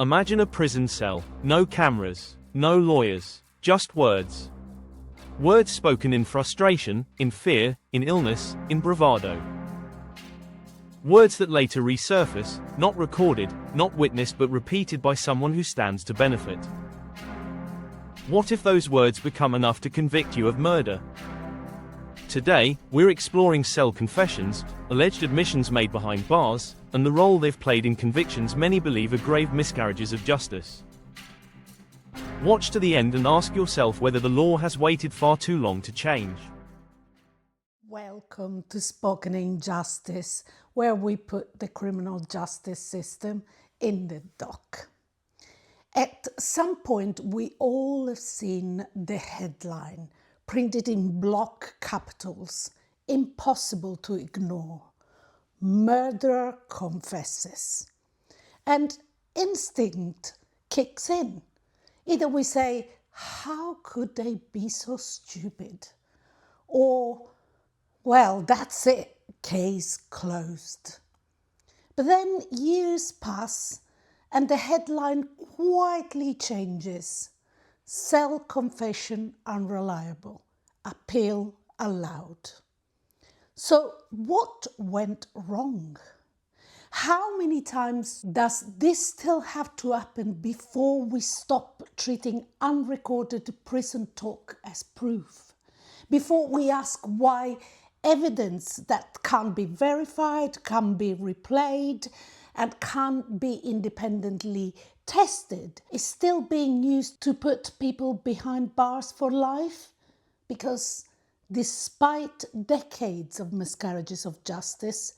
Imagine a prison cell, no cameras, no lawyers, just words. Words spoken in frustration, in fear, in illness, in bravado. Words that later resurface, not recorded, not witnessed but repeated by someone who stands to benefit. What if those words become enough to convict you of murder? Today, we're exploring cell confessions, alleged admissions made behind bars, and the role they've played in convictions many believe are grave miscarriages of justice. Watch to the end and ask yourself whether the law has waited far too long to change. Welcome to Spoken Injustice, where we put the criminal justice system in the dock. At some point, we all have seen the headline, printed in block capitals, impossible to ignore. Murderer confesses. And instinct kicks in. Either we say, how could they be so stupid? Or, well, that's it, case closed. But then years pass and the headline quietly changes. Cell confession unreliable, appeal allowed. So what went wrong? How many times does this still have to happen before we stop treating unrecorded prison talk as proof? Before we ask why evidence that can't be verified, can't be replayed, and can't be independently tested is still being used to put people behind bars for life? Because despite decades of miscarriages of justice,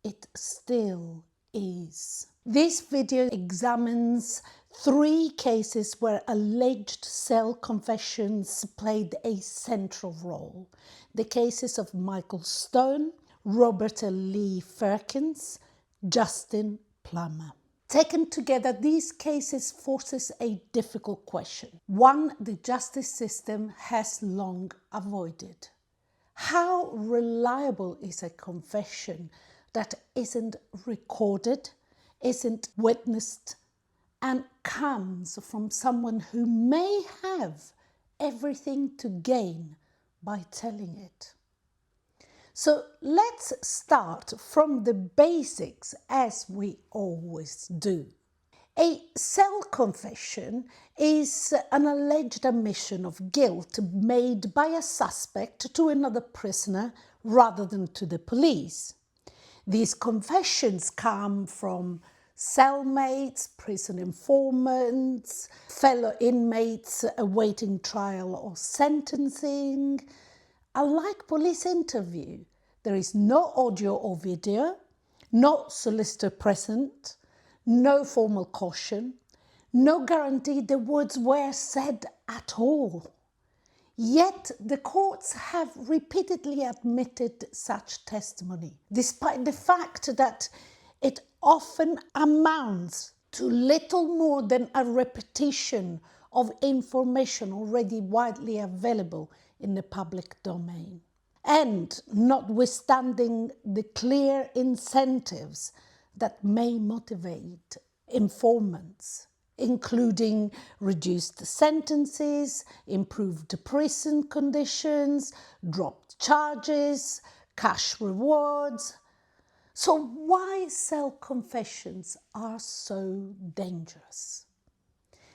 it still is. This video examines 3 cases where alleged cell confessions played a central role. The cases of Michael Stone, Robert Lee Firkins, Justin Plummer. Taken together, these cases forces a difficult question, one the justice system has long avoided. How reliable is a confession that isn't recorded, isn't witnessed, and comes from someone who may have everything to gain by telling it? So let's start from the basics, as we always do. A cell confession is an alleged admission of guilt made by a suspect to another prisoner rather than to the police. These confessions come from cellmates, prison informants, fellow inmates awaiting trial or sentencing. Unlike police interview, there is no audio or video, no solicitor present, no formal caution, no guarantee the words were said at all. Yet the courts have repeatedly admitted such testimony, despite the fact that it often amounts to little more than a repetition of information already widely available in the public domain. And notwithstanding the clear incentives that may motivate informants, including reduced sentences, improved prison conditions, dropped charges, cash rewards. So why cell confessions are so dangerous?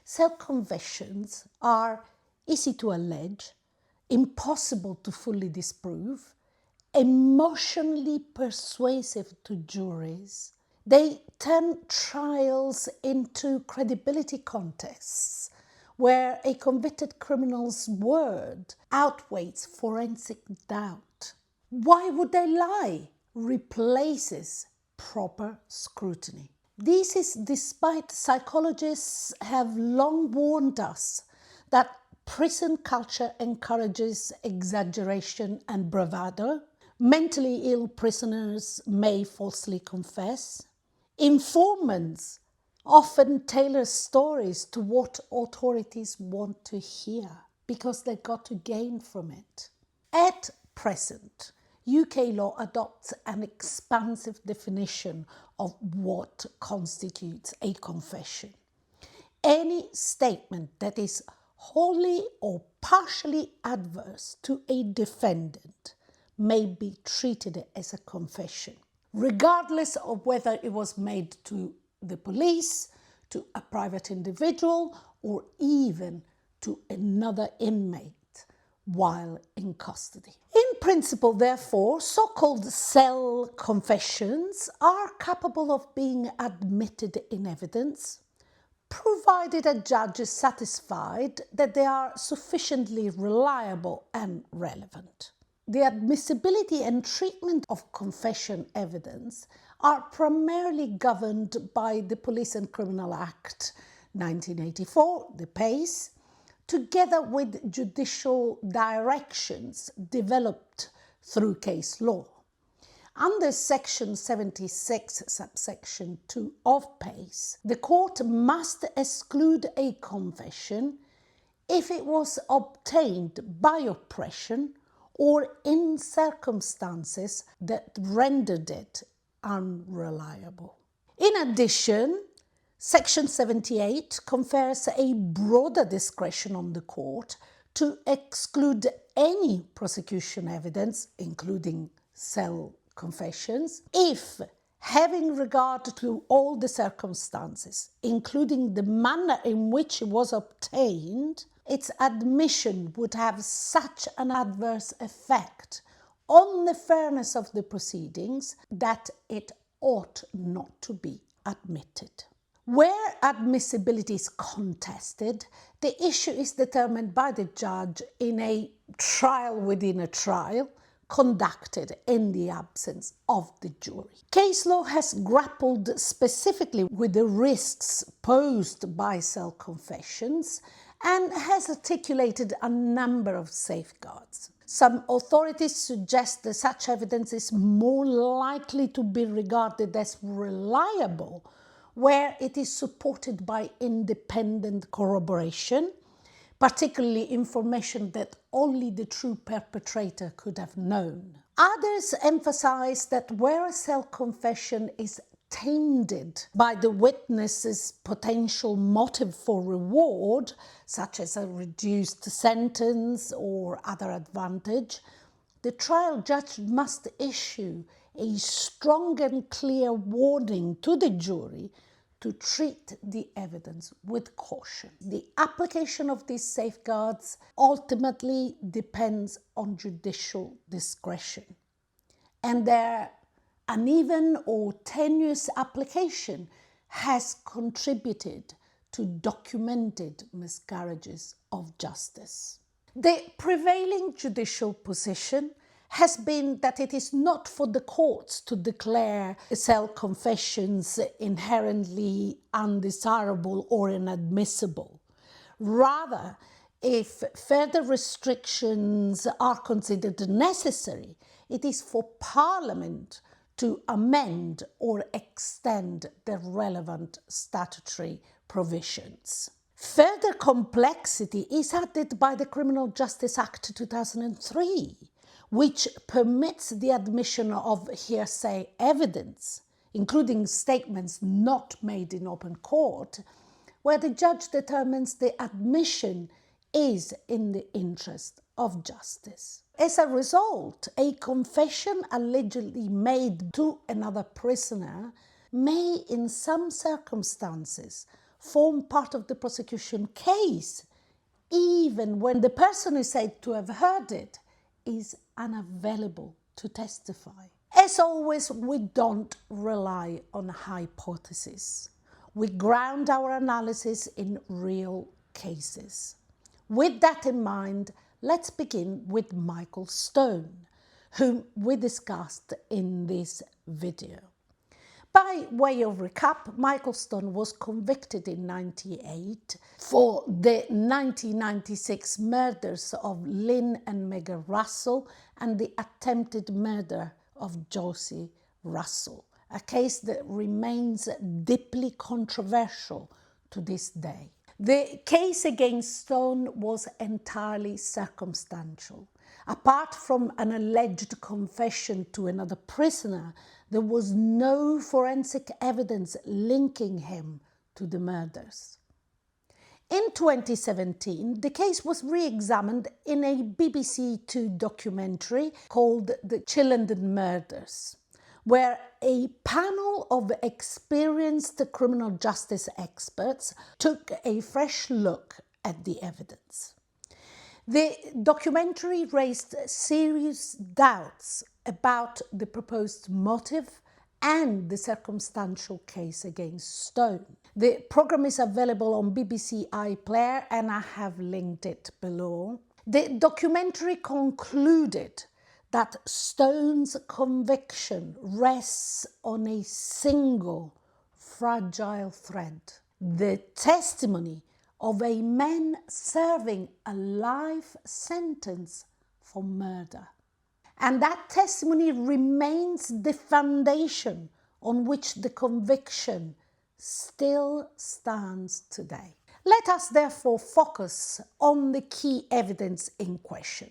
Cell confessions are easy to allege, impossible to fully disprove, emotionally persuasive to juries. They turn trials into credibility contests where a convicted criminal's word outweighs forensic doubt. Why would they lie? Replaces proper scrutiny. This is despite psychologists have long warned us that prison culture encourages exaggeration and bravado. Mentally ill prisoners may falsely confess. Informants often tailor stories to what authorities want to hear because they got to gain from it. At present, UK law adopts an expansive definition of what constitutes a confession. any statement that is wholly or partially adverse to a defendant may be treated as a confession, regardless of whether it was made to the police, to a private individual, or even to another inmate while in custody. In principle, therefore, so-called cell confessions are capable of being admitted in evidence, provided a judge is satisfied that they are sufficiently reliable and relevant. The admissibility and treatment of confession evidence are primarily governed by the Police and Criminal Act 1984, the PACE, together with judicial directions developed through case law. Under Section 76, subsection 2 of PACE, the court must exclude a confession if it was obtained by oppression or in circumstances that rendered it unreliable. In addition, Section 78 confers a broader discretion on the court to exclude any prosecution evidence, including cell confessions, if, having regard to all the circumstances, including the manner in which it was obtained, its admission would have such an adverse effect on the fairness of the proceedings that it ought not to be admitted. Where admissibility is contested, the issue is determined by the judge in a trial within a trial, conducted in the absence of the jury. Case law has grappled specifically with the risks posed by cell confessions and has articulated a number of safeguards. Some authorities suggest that such evidence is more likely to be regarded as reliable where it is supported by independent corroboration, particularly information that only the true perpetrator could have known. Others emphasize that where a cell confession is tainted by the witness's potential motive for reward, such as a reduced sentence or other advantage, the trial judge must issue a strong and clear warning to the jury to treat the evidence with caution. The application of these safeguards ultimately depends on judicial discretion, and their uneven or tenuous application has contributed to documented miscarriages of justice. The prevailing judicial position has been that it is not for the courts to declare cell confessions inherently undesirable or inadmissible. Rather, if further restrictions are considered necessary, it is for Parliament to amend or extend the relevant statutory provisions. Further complexity is added by the Criminal Justice Act 2003, which permits the admission of hearsay evidence, including statements not made in open court, where the judge determines the admission is in the interest of justice. As a result, a confession allegedly made to another prisoner may, in some circumstances, form part of the prosecution case, even when the person who is said to have heard it is unavailable to testify. As always, we don't rely on hypotheses. We ground our analysis in real cases. With that in mind, let's begin with Michael Stone, whom we discussed in this video. By way of recap, Michael Stone was convicted in 1998 for the 1996 murders of Lynn and Megan Russell and the attempted murder of Josie Russell, a case that remains deeply controversial to this day. The case against Stone was entirely circumstantial. Apart from an alleged confession to another prisoner, there was no forensic evidence linking him to the murders. In 2017, the case was re-examined in a BBC Two documentary called The Chillenden Murders, where a panel of experienced criminal justice experts took a fresh look at the evidence. The documentary raised serious doubts about the proposed motive and the circumstantial case against Stone. The programme is available on BBC iPlayer and I have linked it below. The documentary concluded that Stone's conviction rests on a single fragile thread: the testimony of a man serving a life sentence for murder. And that testimony remains the foundation on which the conviction still stands today. Let us therefore focus on the key evidence in question: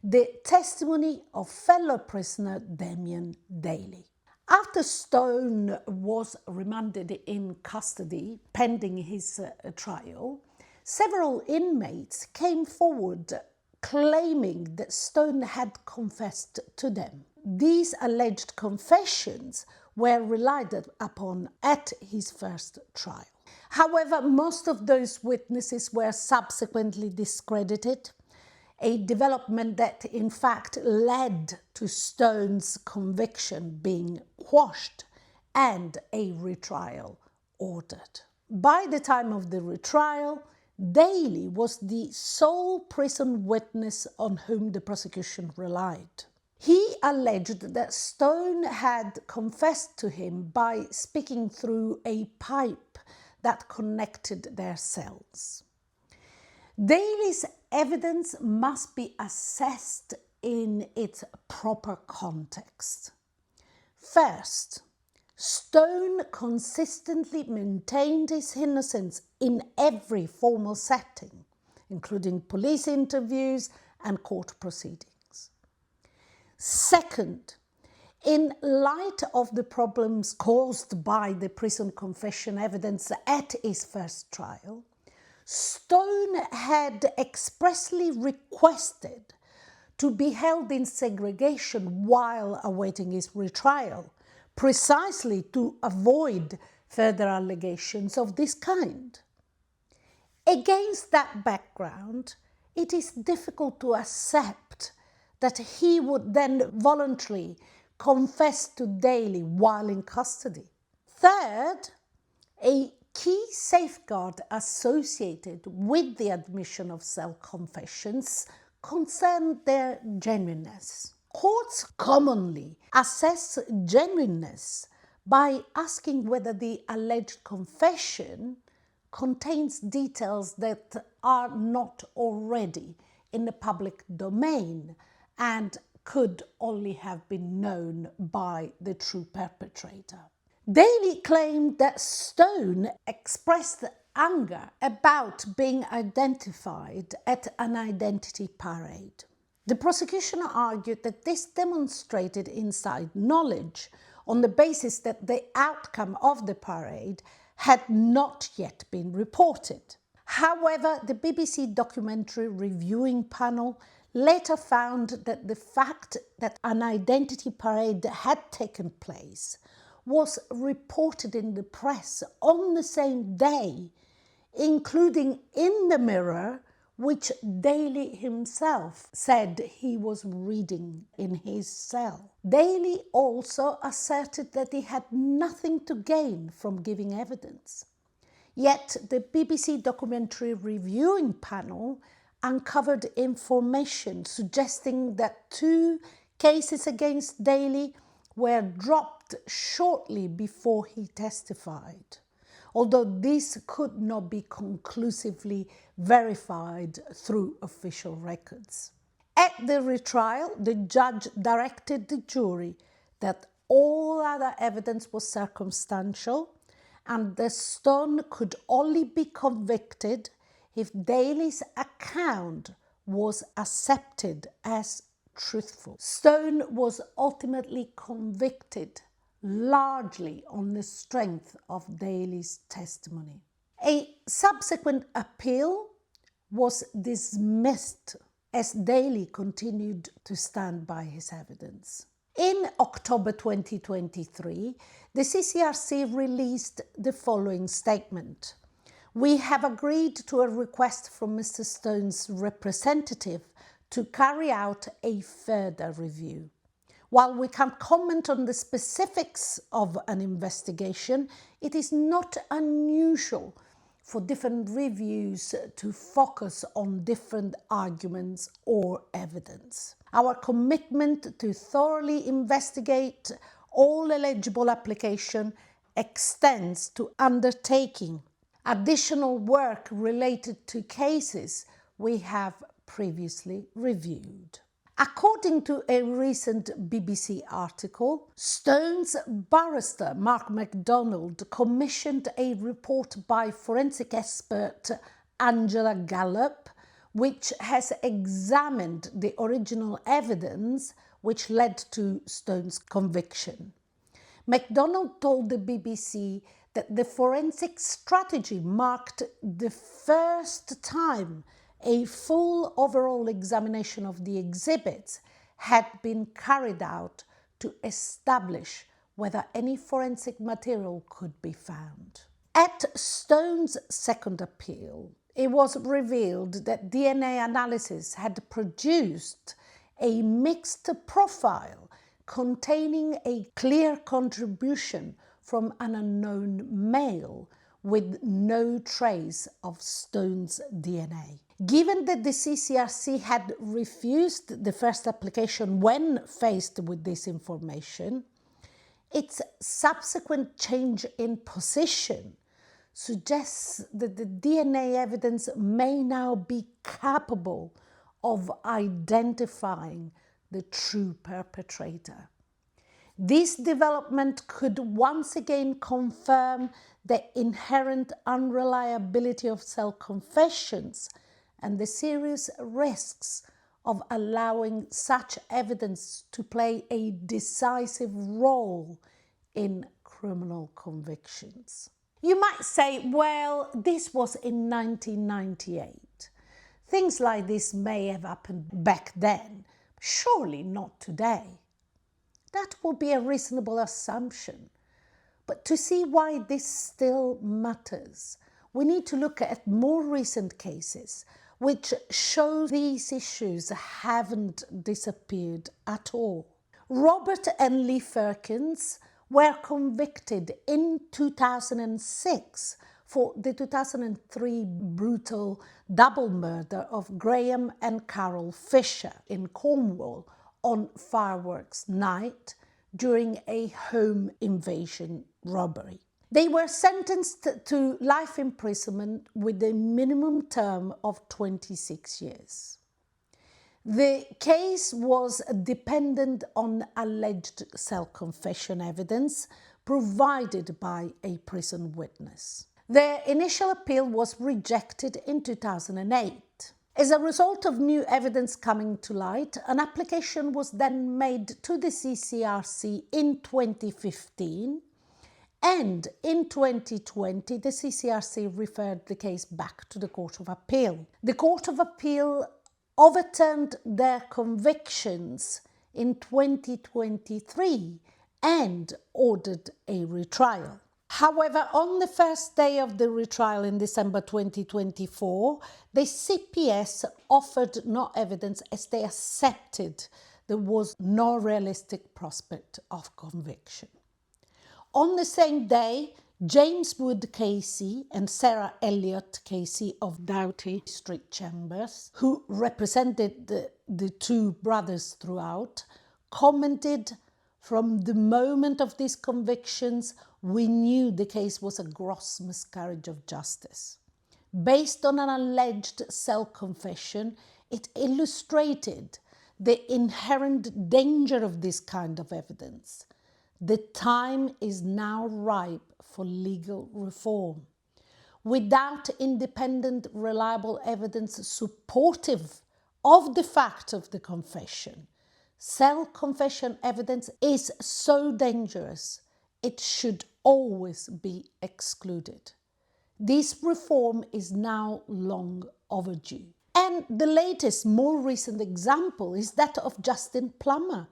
the testimony of fellow prisoner Damien Daly. After Stone was remanded in custody pending his trial, several inmates came forward claiming that Stone had confessed to them. These alleged confessions were relied upon at his first trial. However, most of those witnesses were subsequently discredited, a development that in fact led to Stone's conviction being quashed and a retrial ordered. By the time of the retrial, Daly was the sole prison witness on whom the prosecution relied. He alleged that Stone had confessed to him by speaking through a pipe that connected their cells. Daly's evidence must be assessed in its proper context. First, Stone consistently maintained his innocence in every formal setting, including police interviews and court proceedings. Second, in light of the problems caused by the prison confession evidence at his first trial, Stone had expressly requested to be held in segregation while awaiting his retrial, precisely to avoid further allegations of this kind. Against that background, it is difficult to accept that he would then voluntarily confess to Daly while in custody. Third, a key safeguard associated with the admission of self-confessions concerned their genuineness. Courts commonly assess genuineness by asking whether the alleged confession contains details that are not already in the public domain and could only have been known by the true perpetrator. Daly claimed that Stone expressed anger about being identified at an identity parade. The prosecution argued that this demonstrated inside knowledge on the basis that the outcome of the parade had not yet been reported. However, the BBC documentary reviewing panel later found that the fact that an identity parade had taken place was reported in the press on the same day, including in the Mirror, which Daly himself said he was reading in his cell. Daly also asserted that he had nothing to gain from giving evidence. Yet the BBC documentary reviewing panel uncovered information suggesting that 2 cases against Daly were dropped shortly before he testified, although this could not be conclusively verified through official records. At the retrial, the judge directed the jury that all other evidence was circumstantial and that Stone could only be convicted if Daly's account was accepted as truthful. Stone was ultimately convicted largely on the strength of Daly's testimony. A subsequent appeal was dismissed as Daly continued to stand by his evidence. In October 2023, the CCRC released the following statement. We have agreed to a request from Mr. Stone's representative to carry out a further review. While we can't comment on the specifics of an investigation, it is not unusual for different reviews to focus on different arguments or evidence. Our commitment to thoroughly investigate all eligible applications extends to undertaking additional work related to cases we have previously reviewed. According to a recent BBC article, Stone's barrister Mark MacDonald commissioned a report by forensic expert Angela Gallup, which has examined the original evidence which led to Stone's conviction. MacDonald told the BBC that the forensic strategy marked the first time a full overall examination of the exhibits had been carried out to establish whether any forensic material could be found. At Stone's second appeal, it was revealed that DNA analysis had produced a mixed profile containing a clear contribution from an unknown male with no trace of Stone's DNA. Given that the CCRC had refused the first application when faced with this information, its subsequent change in position suggests that the DNA evidence may now be capable of identifying the true perpetrator. This development could once again confirm the inherent unreliability of self-confessions and the serious risks of allowing such evidence to play a decisive role in criminal convictions. You might say, well, this was in 1998. Things like this may have happened back then, surely not today. That would be a reasonable assumption. But to see why this still matters, we need to look at more recent cases which show these issues haven't disappeared at all. Robert and Lee Firkins were convicted in 2006 for the 2003 brutal double murder of Graham and Carol Fisher in Cornwall on fireworks night during a home invasion robbery. They were sentenced to life imprisonment with a minimum term of 26 years. The case was dependent on alleged self-confession evidence provided by a prison witness. Their initial appeal was rejected in 2008. As a result of new evidence coming to light, an application was then made to the CCRC in 2015, and in 2020 the CCRC referred the case back to the Court of Appeal. The Court of Appeal overturned their convictions in 2023 and ordered a retrial. However, on the first day of the retrial in December 2024, the CPS offered no evidence as they accepted there was no realistic prospect of conviction. On the same day, James Wood Casey and Sarah Elliott Casey of Doughty Street Chambers, who represented the two brothers throughout, commented, "From the moment of these convictions, we knew the case was a gross miscarriage of justice. Based on an alleged self-confession, it illustrated the inherent danger of this kind of evidence. The time is now ripe for legal reform. Without independent, reliable evidence supportive of the fact of the confession, self-confession evidence is so dangerous, it should always be excluded. This reform is now long overdue. And the latest, more recent example is that of Justin Plummer,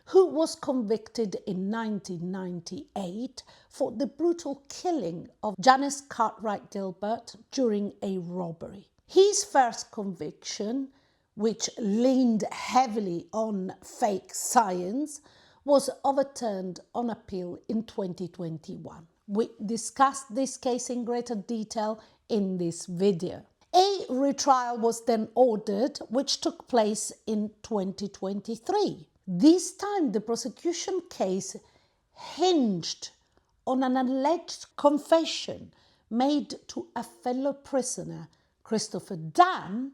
who was convicted in 1998 for the brutal killing of Janice Cartwright Gilbert during a robbery. His first conviction, which leaned heavily on fake science, was overturned on appeal in 2021. We discussed this case in greater detail in this video. A retrial was then ordered, which took place in 2023. This time, the prosecution case hinged on an alleged confession made to a fellow prisoner, Christopher Dunn,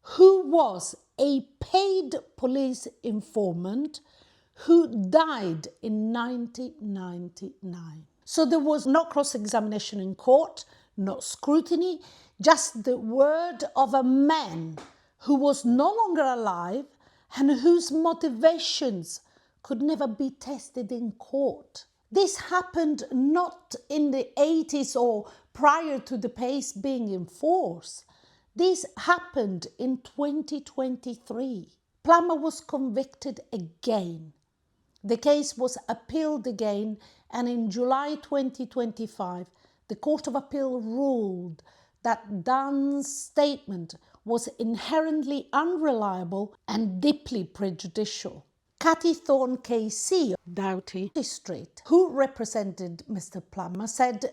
who was a paid police informant who died in 1999. So there was no cross-examination in court, no scrutiny, just the word of a man who was no longer alive and whose motivations could never be tested in court. This happened not in the 80s or prior to the pace being enforced. This happened in 2023. Plummer was convicted again. The case was appealed again, and in July 2025, the Court of Appeal ruled that Dunn's statement was inherently unreliable and deeply prejudicial. Cathy Thorne KC, Doughty District, who represented Mr. Plummer, said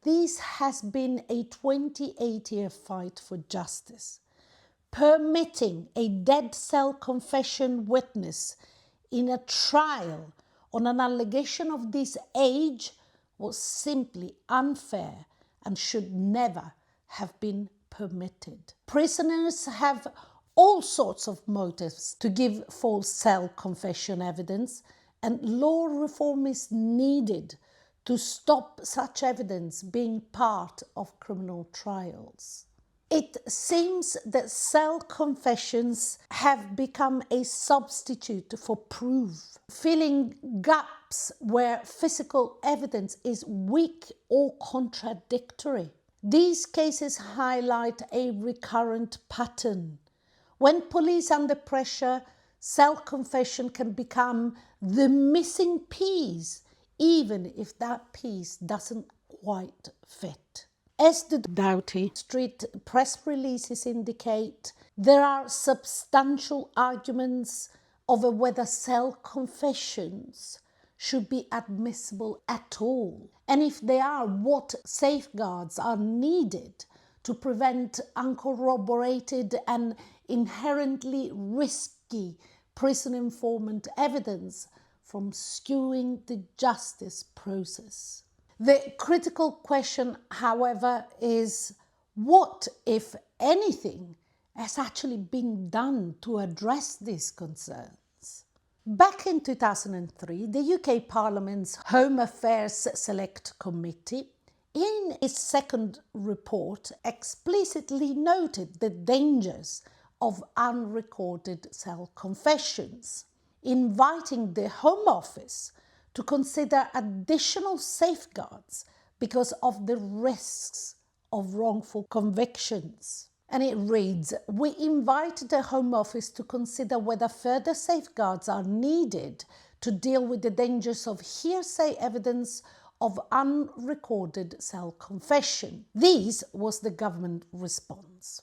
this has been a 28-year fight for justice. Permitting a dead cell confession witness in a trial on an allegation of this age was simply unfair and should never have been permitted. Prisoners have all sorts of motives to give false cell confession evidence, and law reform is needed to stop such evidence being part of criminal trials. It seems that cell confessions have become a substitute for proof, filling gaps where physical evidence is weak or contradictory. These cases highlight a recurrent pattern. When police under pressure, cell confession can become the missing piece, even if that piece doesn't quite fit. As the Doughty Street press releases indicate, there are substantial arguments over whether cell confessions should be admissible at all, and if they are, what safeguards are needed to prevent uncorroborated and inherently risky prison informant evidence from skewing the justice process. The critical question, however, is what, if anything, has actually been done to address these concerns? Back in 2003, the UK Parliament's Home Affairs Select Committee, in its second report, explicitly noted the dangers of unrecorded cell confessions, inviting the Home Office to consider additional safeguards because of the risks of wrongful convictions. And it reads, "We invite the Home Office to consider whether further safeguards are needed to deal with the dangers of hearsay evidence of unrecorded cell confession." This was the government response.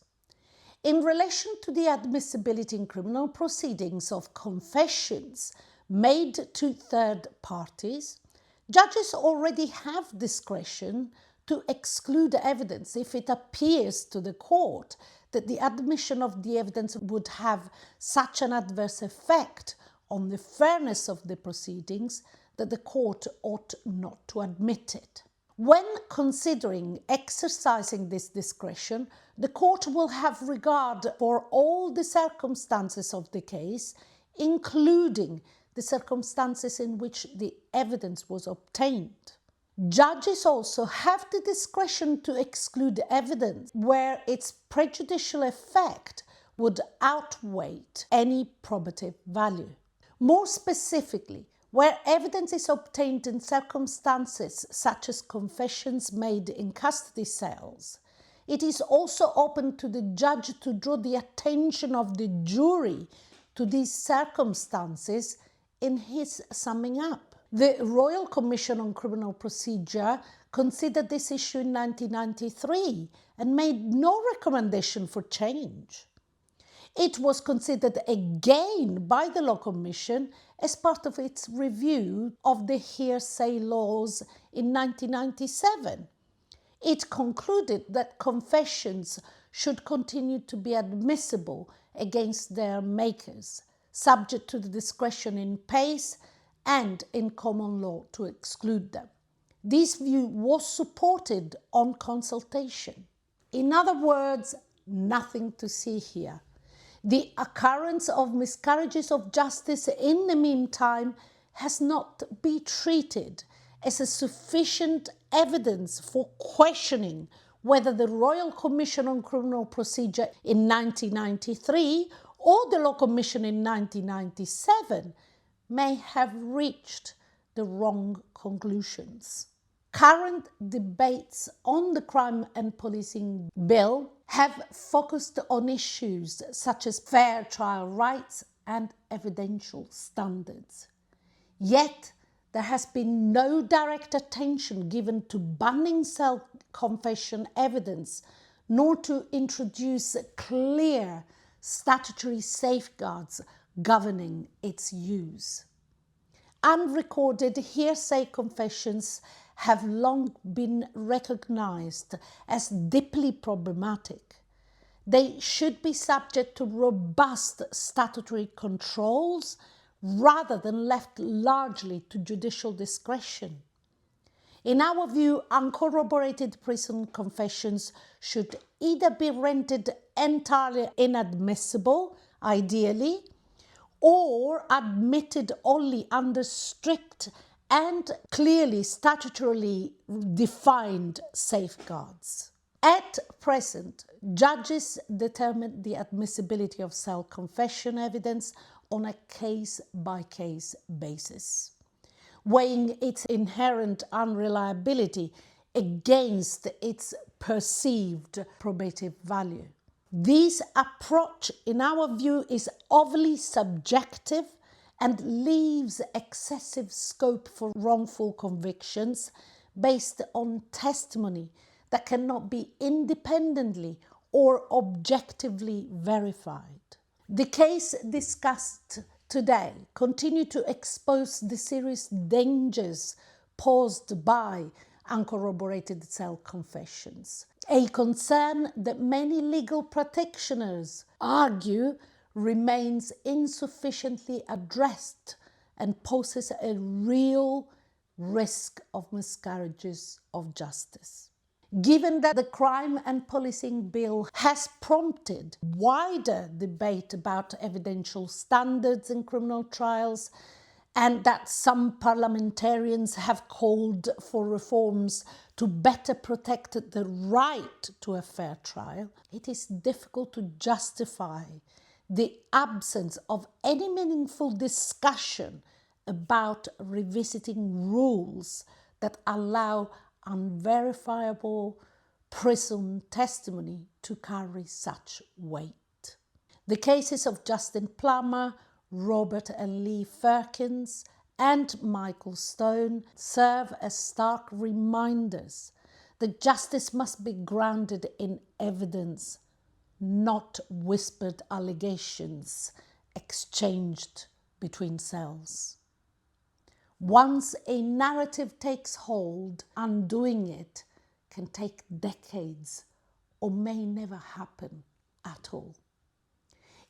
In relation to the admissibility in criminal proceedings of confessions made to third parties, judges already have discretion to exclude evidence if it appears to the court that the admission of the evidence would have such an adverse effect on the fairness of the proceedings that the court ought not to admit it. When considering exercising this discretion, the court will have regard for all the circumstances of the case, including the circumstances in which the evidence was obtained. Judges also have the discretion to exclude evidence where its prejudicial effect would outweigh any probative value. More specifically, Where evidence is obtained in circumstances such as confessions made in custody cells, it is also open to the judge to draw the attention of the jury to these circumstances in his summing up. The Royal Commission on Criminal Procedure considered this issue in 1993 and made no recommendation for change. It was considered again by the Law Commission as part of its review of the hearsay laws in 1997. It concluded that confessions should continue to be admissible against their makers, subject to the discretion in pace and in common law to exclude them. This view was supported on consultation. In other words, nothing to see here. The occurrence of miscarriages of justice in the meantime has not been treated as a sufficient evidence for questioning whether the Royal Commission on Criminal Procedure in 1993 or the Law Commission in 1997 may have reached the wrong conclusions. Current debates on the Crime and Policing Bill have focused on issues such as fair trial rights and evidential standards. Yet, there has been no direct attention given to banning self-confession evidence, nor to introduce clear statutory safeguards governing its use. Unrecorded hearsay confessions have long been recognised as deeply problematic. They should be subject to robust statutory controls rather than left largely to judicial discretion. In our view, uncorroborated prison confessions should either be rendered entirely inadmissible, ideally, or admitted only under strict and clearly statutorily defined safeguards. At present, judges determine the admissibility of self-confession evidence on a case-by-case basis, weighing its inherent unreliability against its perceived probative value. This approach, in our view, is overly subjective and leaves excessive scope for wrongful convictions based on testimony that cannot be independently or objectively verified. The case discussed today continues to expose the serious dangers posed by uncorroborated self-confessions, a concern that many legal practitioners argue remains insufficiently addressed and poses a real risk of miscarriages of justice. Given that the Crime and Policing Bill has prompted wider debate about evidential standards in criminal trials, and that some parliamentarians have called for reforms to better protect the right to a fair trial, it is difficult to justify the absence of any meaningful discussion about revisiting rules that allow unverifiable prison testimony to carry such weight. The cases of Justin Plummer, Robert and Lee Firkins, and Michael Stone serve as stark reminders that justice must be grounded in evidence, not whispered allegations exchanged between cells. Once a narrative takes hold, undoing it can take decades or may never happen at all.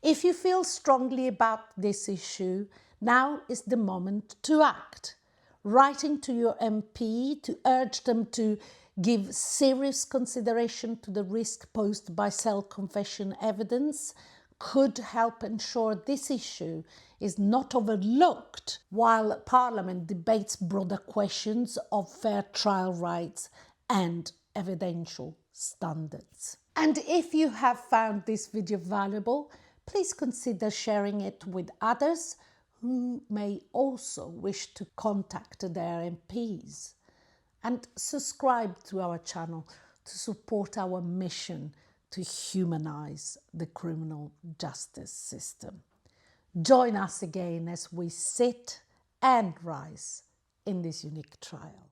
If you feel strongly about this issue, now is the moment to act. Writing to your MP to urge them to give serious consideration to the risk posed by self-confession evidence could help ensure this issue is not overlooked while Parliament debates broader questions of fair trial rights and evidential standards. And if you have found this video valuable, please consider sharing it with others who may also wish to contact their MPs, and subscribe to our channel to support our mission to humanise the criminal justice system. Join us again as we sit and rise in this unique trial.